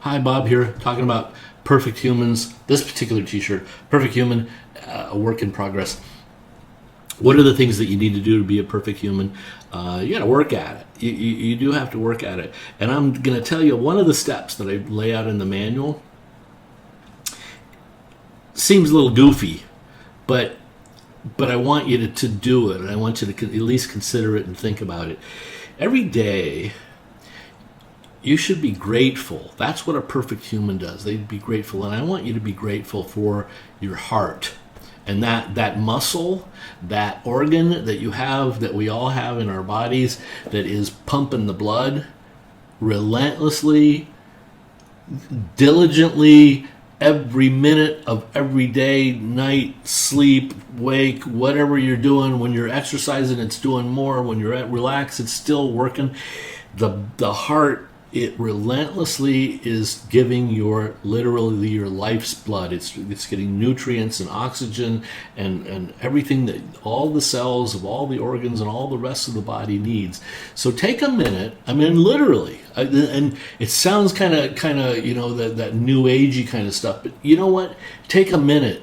Hi, Bob here, talking about Perfect Humans. This particular t-shirt, Perfect Human, a work in progress. What are the things that you need to do to be a perfect human? You got to work at it. You do have to work at it. And I'm going to tell you one of the steps that I lay out in the manual. Seems a little goofy, but I want you to do it, and I want you to at least consider it and think about it. Every day, you should be grateful. That's what a perfect human does. They'd be grateful, and I want you to be grateful for your heart. And that muscle, that organ that you have, that we all have in our bodies, that is pumping the blood relentlessly, diligently, every minute of every day, night, sleep, wake, whatever you're doing. When you're exercising, it's doing more. When you're relaxed, it's still working. The heart, it relentlessly is giving literally your life's blood. It's getting nutrients and oxygen and everything that all the cells of all the organs and all the rest of the body needs. So take a minute. I mean, literally, and it sounds kind of that new agey kind of stuff. But you know what? Take a minute,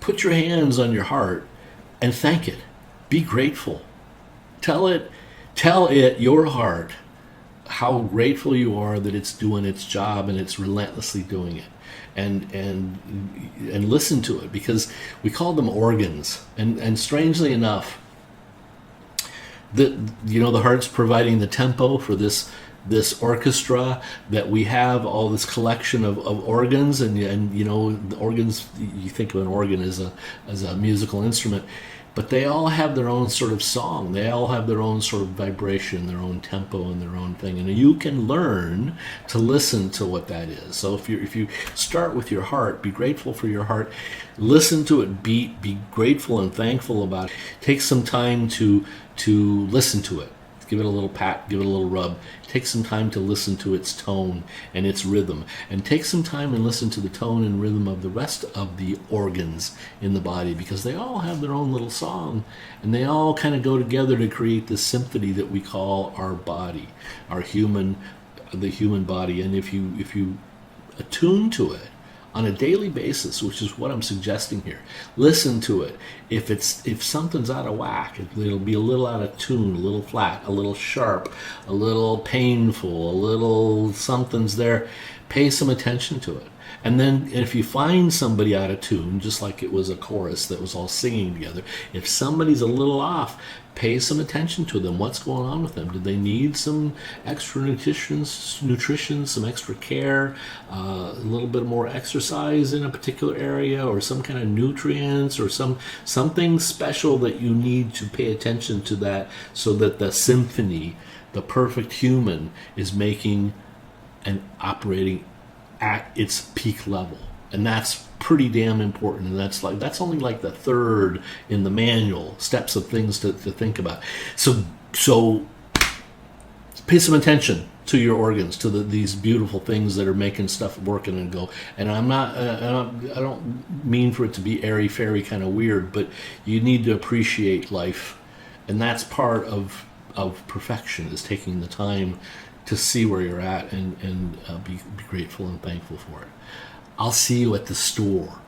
put your hands on your heart, and thank it. Be grateful. Tell it, your heart, how grateful you are that it's doing its job and it's relentlessly doing it, and listen to it, because we call them organs, and strangely enough, the heart's providing the tempo for this orchestra that we have, all this collection of organs, and the organs, you think of an organ as a musical instrument, but they all have their own sort of song. They all have their own sort of vibration, their own tempo, and their own thing. And you can learn to listen to what that is. So if you start with your heart, be grateful for your heart, listen to it beat, be grateful and thankful about it. Take some time to listen to it. Give it a little pat, give it a little rub. Take some time to listen to its tone and its rhythm. And take some time and listen to the tone and rhythm of the rest of the organs in the body, because they all have their own little song, and they all kind of go together to create this symphony that we call our body, the human body. And if you attune to it on a daily basis, which is what I'm suggesting here, listen to it. If something's out of whack, it'll be a little out of tune, a little flat, a little sharp, a little painful, a little something's there. Pay some attention to it. And then if you find somebody out of tune, just like it was a chorus that was all singing together, if somebody's a little off, pay some attention to them. What's going on with them? Do they need some extra nutrition, some extra care, a little bit more exercise in a particular area, or some kind of nutrients, or something special that you need to pay attention to that, so that the symphony, the perfect human, is making and operating at its peak level. And that's pretty damn important. And that's only like the third in the manual, steps of things to think about. So pay some attention to your organs, to these beautiful things that are making stuff working and go. And I don't mean for it to be airy fairy kind of weird, but you need to appreciate life, and that's part of perfection, is taking the time to see where you're at and be grateful and thankful for it. I'll see you at the store.